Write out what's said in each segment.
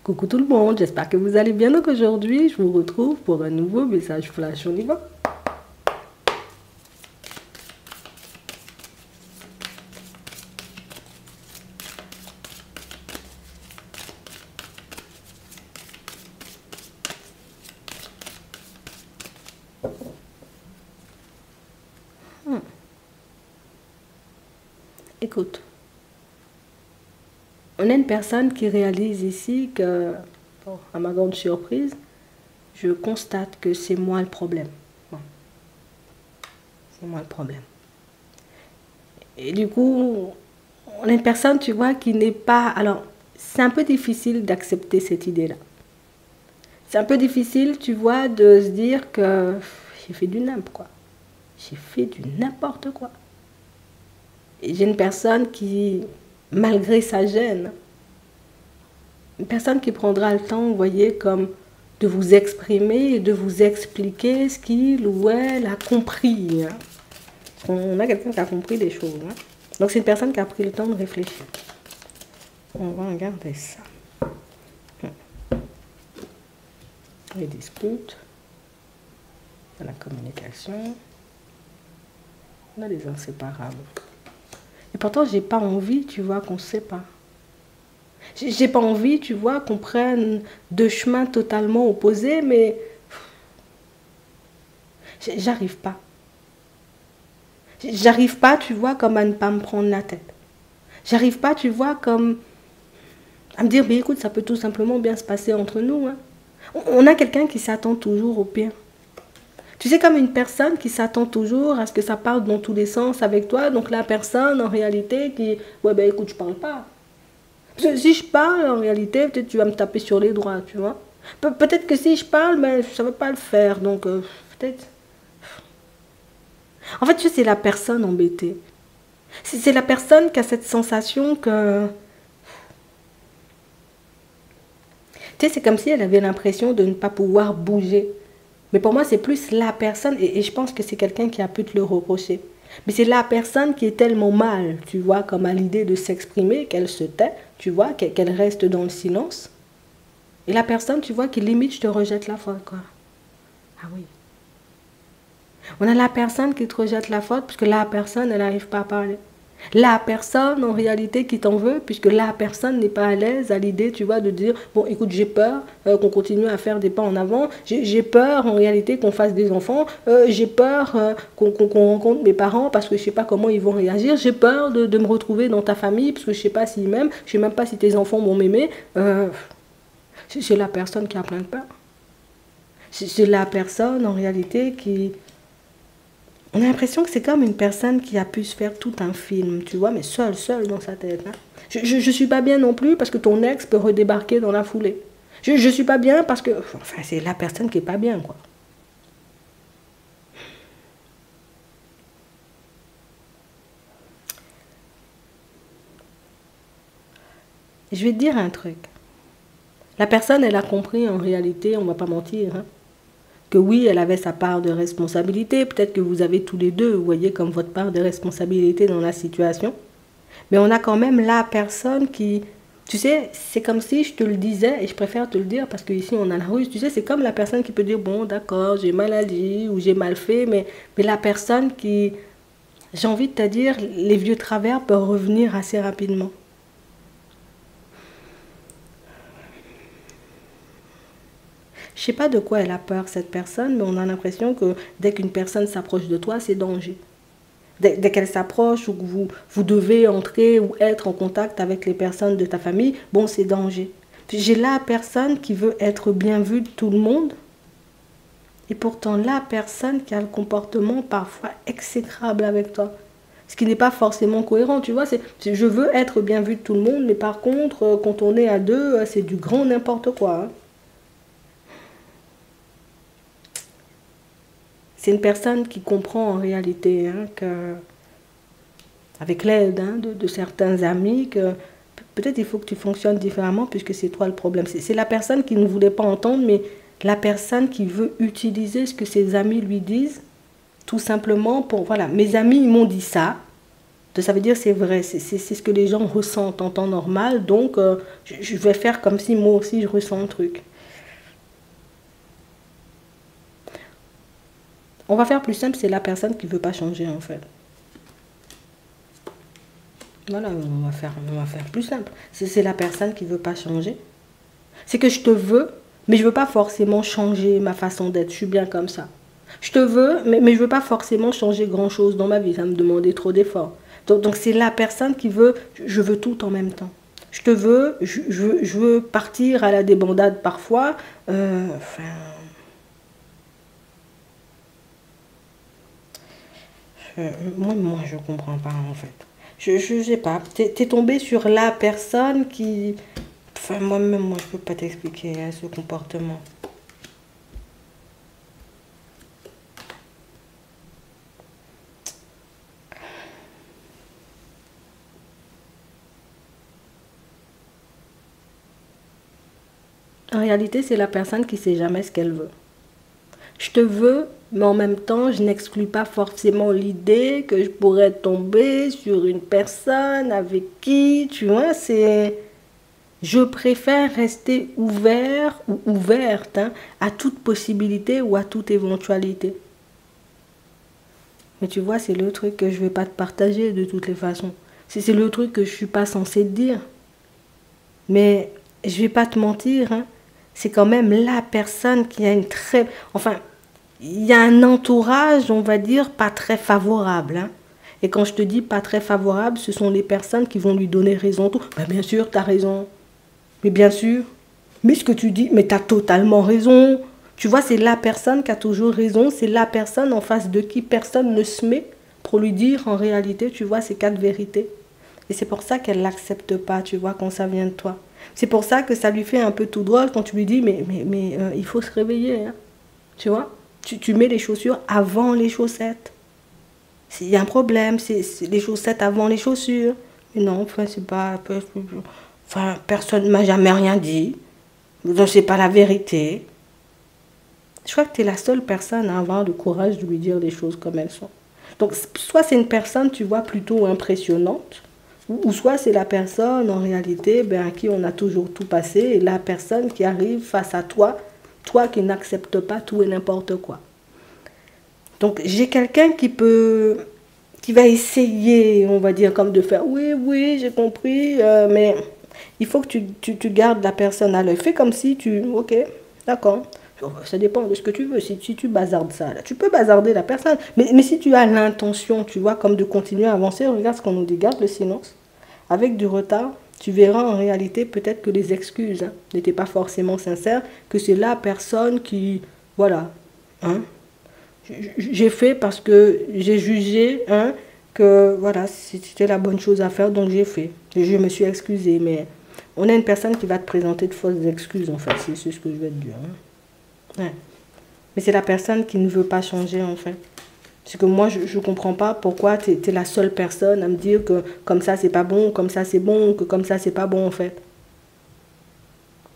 Coucou tout le monde, j'espère que vous allez bien. Donc aujourd'hui, je vous retrouve pour un nouveau message flash. On y va? Écoute, on a une personne qui réalise ici que, bon, à ma grande surprise, je constate que c'est moi le problème. Bon, c'est moi le problème. Et du coup, on a une personne, tu vois, qui n'est pas... Alors, c'est un peu difficile d'accepter cette idée-là. C'est un peu difficile, tu vois, de se dire que j'ai fait du n'importe quoi. J'ai fait du n'importe quoi. Et j'ai une personne qui, malgré sa gêne, une personne qui prendra le temps, vous voyez, comme de vous exprimer et de vous expliquer ce qu'il ou elle a compris. Hein. On a quelqu'un qui a compris des choses. Hein. Donc c'est une personne qui a pris le temps de réfléchir. On va regarder ça. Les disputes, la communication, on a des inséparables. Et pourtant, j'ai pas envie, tu vois, qu'on se sépare. J'ai pas envie, tu vois, qu'on prenne deux chemins totalement opposés, mais j'arrive pas. J'arrive pas, tu vois, comme à ne pas me prendre la tête. J'arrive pas, tu vois, comme à me dire, mais écoute, ça peut tout simplement bien se passer entre nous. Hein. On a quelqu'un qui s'attend toujours au pire. Tu sais, comme une personne qui s'attend toujours à ce que ça parte dans tous les sens avec toi. Donc la personne, en réalité, qui... Ouais, ben écoute, je parle pas. Parce que si je parle, en réalité, peut-être tu vas me taper sur les doigts, tu vois. Peut-être que si je parle, ben, ça ne va pas le faire. Donc, peut-être... En fait, tu sais, c'est la personne embêtée. C'est la personne qui a cette sensation que... Tu sais, c'est comme si elle avait l'impression de ne pas pouvoir bouger. Mais pour moi, c'est plus la personne, et je pense que c'est quelqu'un qui a pu te le reprocher. Mais c'est la personne qui est tellement mal, tu vois, comme à l'idée de s'exprimer, qu'elle se tait, tu vois, qu'elle reste dans le silence. Et la personne, tu vois, qui limite, je te rejette la faute, quoi. Ah oui. On a la personne qui te rejette la faute, puisque la personne, elle n'arrive pas à parler. La personne, en réalité, qui t'en veut, puisque la personne n'est pas à l'aise à l'idée, tu vois, de dire, bon, écoute, j'ai peur qu'on continue à faire des pas en avant, j'ai peur, en réalité, qu'on fasse des enfants, j'ai peur qu'on rencontre mes parents, parce que je ne sais pas comment ils vont réagir, j'ai peur de me retrouver dans ta famille, parce que je ne sais pas s'ils m'aiment, je ne sais même pas si tes enfants vont m'aimer. C'est la personne qui a plein de peur. C'est la personne, en réalité, qui... On a l'impression que c'est comme une personne qui a pu se faire tout un film, tu vois, mais seule dans sa tête. Hein. Je suis pas bien non plus parce que ton ex peut redébarquer dans la foulée. Je suis pas bien parce que... Enfin, c'est la personne qui est pas bien, quoi. Et je vais te dire un truc. La personne, elle a compris en réalité, on va pas mentir, hein, que oui, elle avait sa part de responsabilité. Peut-être que vous avez tous les deux, vous voyez, comme votre part de responsabilité dans la situation. Mais on a quand même la personne qui... Tu sais, c'est comme si je te le disais, et je préfère te le dire parce qu'ici on a la ruse. Tu sais, c'est comme la personne qui peut dire, bon, d'accord, j'ai mal agi ou j'ai mal fait, mais la personne qui... J'ai envie de te dire, les vieux travers peuvent revenir assez rapidement. Je ne sais pas de quoi elle a peur, cette personne, mais on a l'impression que dès qu'une personne s'approche de toi, c'est danger. Dès qu'elle s'approche ou que vous devez entrer ou être en contact avec les personnes de ta famille, bon, c'est danger. J'ai la personne qui veut être bien vue de tout le monde et pourtant la personne qui a le comportement parfois exécrable avec toi. Ce qui n'est pas forcément cohérent, tu vois. Je veux être bien vue de tout le monde, mais par contre, quand on est à deux, c'est du grand n'importe quoi. Hein. C'est une personne qui comprend en réalité hein, que, avec l'aide hein, de certains amis, que peut-être il faut que tu fonctionnes différemment puisque c'est toi le problème. C'est la personne qui ne voulait pas entendre, mais la personne qui veut utiliser ce que ses amis lui disent, tout simplement pour, voilà, mes amis ils m'ont dit ça, Donc, ça veut dire c'est vrai, c'est ce que les gens ressentent en temps normal. Donc, je vais faire comme si moi aussi je ressens un truc. On va faire plus simple, c'est la personne qui veut pas changer en fait. Voilà, on va faire plus simple. C'est la personne qui veut pas changer. C'est que je te veux, mais je veux pas forcément changer ma façon d'être. Je suis bien comme ça. Je te veux, mais je veux pas forcément changer grand-chose dans ma vie. Ça me demandait trop d'efforts. Donc c'est la personne qui veut, je veux tout en même temps. Je te veux, je veux partir à la débandade parfois. Moi, je comprends pas en fait. Je sais pas. T'es tombé sur la personne qui... Enfin, moi-même, moi, je peux pas t'expliquer ce comportement. En réalité, c'est la personne qui sait jamais ce qu'elle veut. Je te veux, mais en même temps, je n'exclus pas forcément l'idée que je pourrais tomber sur une personne avec qui, tu vois, c'est... Je préfère rester ouvert ou ouverte hein, à toute possibilité ou à toute éventualité. Mais tu vois, c'est le truc que je ne vais pas te partager de toutes les façons. C'est le truc que je ne suis pas censée te dire. Mais je ne vais pas te mentir, hein, c'est quand même la personne qui a une très... Enfin, il y a un entourage, on va dire, pas très favorable. Hein. Et quand je te dis pas très favorable, ce sont les personnes qui vont lui donner raison. Tout. Ben, bien sûr, tu as raison. Mais bien sûr. Mais ce que tu dis, mais tu as totalement raison. Tu vois, c'est la personne qui a toujours raison. C'est la personne en face de qui personne ne se met pour lui dire, en réalité, tu vois, ces quatre vérités. Et c'est pour ça qu'elle ne l'accepte pas, tu vois, quand ça vient de toi. C'est pour ça que ça lui fait un peu tout drôle quand tu lui dis, mais il faut se réveiller. Hein. Tu vois, tu mets les chaussures avant les chaussettes. S'il y a un problème, c'est les chaussettes avant les chaussures. Mais non, enfin, c'est pas... Enfin, personne ne m'a jamais rien dit. Donc, c'est pas la vérité. Je crois que tu es la seule personne à avoir le courage de lui dire les choses comme elles sont. Donc, soit c'est une personne, tu vois, plutôt impressionnante, ou soit c'est la personne, en réalité, ben, à qui on a toujours tout passé, et la personne qui arrive face à toi, toi qui n'acceptes pas tout et n'importe quoi. Donc, j'ai quelqu'un qui va essayer, on va dire, comme de faire, oui, j'ai compris, mais il faut que tu gardes la personne à l'œil. Fais comme si ok, d'accord. Ça dépend de ce que tu veux. Si tu bazardes ça, là, tu peux bazarder la personne. Mais si tu as l'intention, tu vois, comme de continuer à avancer, regarde ce qu'on nous dit, garde le silence. Avec du retard, tu verras en réalité peut-être que les excuses hein, n'étaient pas forcément sincères, que c'est la personne qui, voilà, hein, j'ai fait parce que j'ai jugé hein, que voilà, c'était la bonne chose à faire, donc j'ai fait. Et je me suis excusée, mais on a une personne qui va te présenter de fausses excuses, en fait, c'est ce que je vais te dire. Hein. Ouais. Mais c'est la personne qui ne veut pas changer, en fait. C'est que moi, je ne comprends pas pourquoi tu es la seule personne à me dire que comme ça, c'est pas bon, comme ça, c'est bon, que comme ça, c'est pas bon, en fait.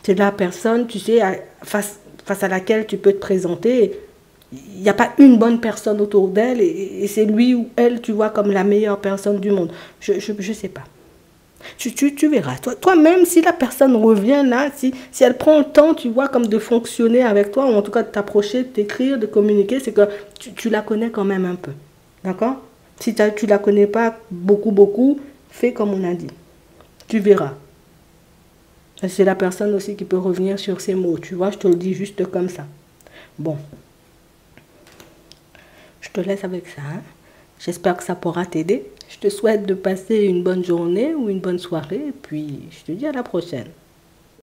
C'est la personne, tu sais, face à laquelle tu peux te présenter. Il n'y a pas une bonne personne autour d'elle et c'est lui ou elle, tu vois, comme la meilleure personne du monde. Je sais pas. Tu verras. Toi-même, si la personne revient là, si elle prend le temps, tu vois, comme de fonctionner avec toi, ou en tout cas de t'approcher, de t'écrire, de communiquer, c'est que tu la connais quand même un peu. D'accord? Si tu la connais pas beaucoup, fais comme on a dit. Tu verras. C'est la personne aussi qui peut revenir sur ses mots, tu vois, je te le dis juste comme ça. Bon. Je te laisse avec ça. Hein? J'espère que ça pourra t'aider. Je te souhaite de passer une bonne journée ou une bonne soirée. Et puis, je te dis à la prochaine.